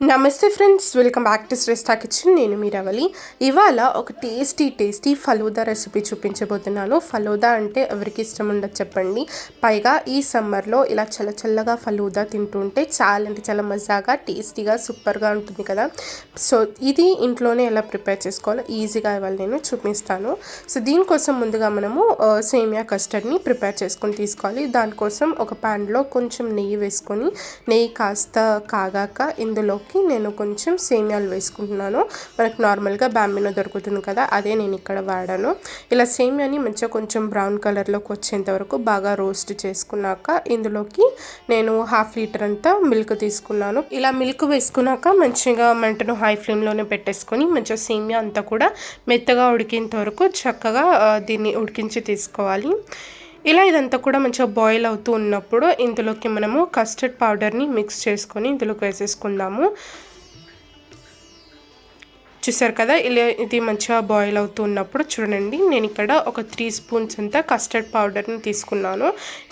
నమస్తే friends, welcome back to Shreshta kitchen. నేను మీ రవలి. ఇవాళ ఒక టేస్టీ ఫలూదా రెసిపీ చూపించబోతున్నాను. ఫలూదా అంటే ఎవరికి ఇష్టం ఉండదు చెప్పండి. పైగా ఈ సమ్మర్లో ఇలా చల్లగా ఫలూదా తింటుంటే చాలా అంటే చాలా మజాగా టేస్టీగా సూపర్గా ఉంటుంది కదా. సో ఇది ఇంట్లోనే ఎలా ప్రిపేర్ చేసుకోవాలో ఈజీగా ఇవాళ నేను చూపిస్తాను. సో దీనికోసం ముందుగా మనము సేమియా కస్టర్డ్ని ప్రిపేర్ చేసుకొని తీసుకోవాలి. దానికోసం ఒక ప్యాన్లో కొంచెం నెయ్యి వేసుకొని, నెయ్యి కాస్త కాగాక ఇందులోకి నేను కొంచెం సేమియాలు వేసుకుంటున్నాను. మనకు నార్మల్గా బాంబినో దొరుకుతుంది కదా, అదే నేను ఇక్కడ వాడాను. ఇలా సేమియాని మంచిగా కొంచెం బ్రౌన్ కలర్లోకి వచ్చేంత వరకు బాగా రోస్ట్ చేసుకున్నాక ఇందులోకి నేను 1/2 లీటర్ అంతా మిల్క్ తీసుకున్నాను. ఇలా మిల్క్ వేసుకున్నాక మంచిగా మంటను హై ఫ్లేమ్లోనే పెట్టేసుకొని మంచిగా సేమియా అంతా కూడా మెత్తగా ఉడికేంత వరకు చక్కగా దీన్ని ఉడికించి తీసుకోవాలి. ఇలా ఇదంతా కూడా మంచిగా బాయిల్ అవుతూ ఉన్నప్పుడు ఇందులోకి మనము కస్టర్డ్ పౌడర్ని మిక్స్ చేసుకొని ఇందులోకి వేసేసుకుందాము. చూసారు కదా, ఇలా ఇది మంచిగా బాయిల్ అవుతూ ఉన్నప్పుడు చూడండి, నేను ఇక్కడ ఒక 3 స్పూన్స్ అంతా కస్టర్డ్ పౌడర్ని తీసుకున్నాను.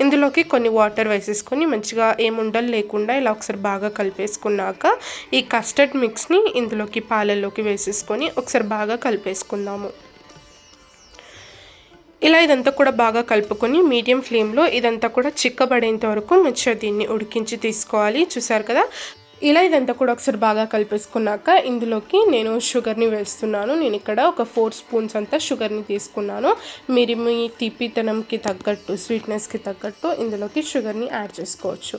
ఇందులోకి కొన్ని వాటర్ వేసేసుకొని మంచిగా ఏముండలు లేకుండా ఇలా ఒకసారి బాగా కలిపేసుకున్నాక ఈ కస్టర్డ్ మిక్స్ని ఇందులోకి పాలల్లోకి వేసేసుకొని ఒకసారి బాగా కలిపేసుకుందాము. ఇలా ఇదంతా కూడా బాగా కలుపుకొని మీడియం ఫ్లేమ్లో ఇదంతా కూడా చిక్కబడేంత వరకు మంచిగా దీన్ని ఉడికించి తీసుకోవాలి. చూసారు కదా, ఇలా ఇదంతా కూడా ఒకసారి బాగా కలిపేసుకున్నాక ఇందులోకి నేను షుగర్ని వేస్తున్నాను. నేను ఇక్కడ ఒక 4 స్పూన్స్ అంతా షుగర్ని తీసుకున్నాను. మీరు మీ తీపితనంకి తగ్గట్టు, స్వీట్నెస్కి తగ్గట్టు ఇందులోకి షుగర్ని యాడ్ చేసుకోవచ్చు.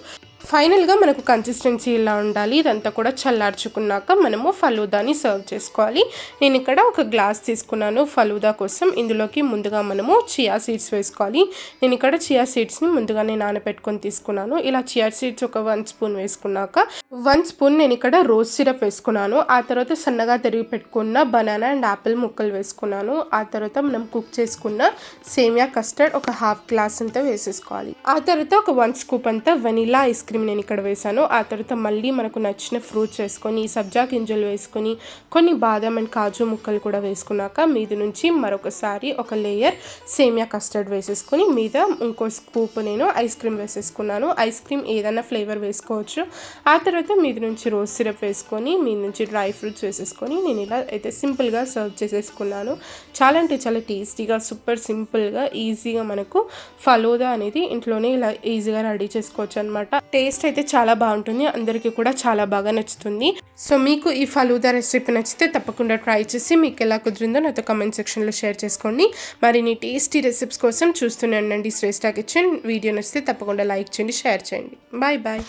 ఫైనల్గా మనకు కన్సిస్టెన్సీ ఇలా ఉండాలి. ఇదంతా కూడా చల్లార్చుకున్నాక మనము ఫలూదాని సర్వ్ చేసుకోవాలి. నేను ఇక్కడ ఒక గ్లాస్ తీసుకున్నాను ఫలూదా కోసం. ఇందులోకి ముందుగా మనము చియా సీడ్స్ వేసుకోవాలి. నేను ఇక్కడ చియా సీడ్స్ని ముందుగానే నానబెట్టుకొని తీసుకున్నాను. ఇలా చియా సీడ్స్ ఒక 1 స్పూన్ వేసుకున్నాక 1 స్పూన్ నేను ఇక్కడ రోజ్ సిరప్ వేసుకున్నాను. ఆ తర్వాత సన్నగా తరిగి పెట్టుకున్న బనానా అండ్ యాపిల్ ముక్కలు వేసుకున్నాను. ఆ తర్వాత మనం కుక్ చేసుకున్న సేమియా కస్టర్డ్ ఒక 1/2 గ్లాస్ అంతా వేసేసుకోవాలి. ఆ తర్వాత ఒక 1 స్కూప్ అంతా వెనిలా ఐస్ క్రీమ్ నేను ఇక్కడ వేసాను. ఆ తర్వాత మళ్ళీ మనకు నచ్చిన ఫ్రూట్స్ వేసుకొని, సబ్జా గింజలు వేసుకొని, కొన్ని బాదం అండ్ కాజు ముక్కలు కూడా వేసుకున్నాక మీద నుంచి మరొకసారి ఒక లేయర్ సేమియా కస్టర్డ్ వేసేసుకొని మీద ఇంకో స్కూప్ నేను ఐస్ క్రీమ్ వేసేసుకున్నాను. ఐస్ క్రీమ్ ఏదైనా ఫ్లేవర్ వేసుకోవచ్చు. ఆ తర్వాత మీద నుంచి రోజ్ సిరప్ వేసుకొని, మీద నుంచి డ్రై ఫ్రూట్స్ వేసేసుకొని నేను ఇలా అయితే సింపుల్గా సర్వ్ చేసేసుకున్నాను. చాలా అంటే చాలా టేస్టీగా, సూపర్ సింపుల్గా, ఈజీగా మనకు ఫలూదా అనేది ఇంట్లోనే ఇలా ఈజీగా రెడీ చేసుకోవచ్చు అనమాట. టేస్ట్ అయితే చాలా బాగుంటుంది, అందరికీ కూడా చాలా బాగా నచ్చుతుంది. సో మీకు ఈ ఫలూదా రెసిపీ నచ్చితే తప్పకుండా ట్రై చేసి మీకు ఎలా కుదిరిందో నాతో కమెంట్ సెక్షన్లో షేర్ చేసుకోండి. మరిన్ని టేస్టీ రెసిపీస్ కోసం చూస్తూనే ఉండండి శ్రేష్ఠ కిచెన్. వీడియో నచ్చితే తప్పకుండా లైక్ చేయండి, షేర్ చేయండి. బాయ్.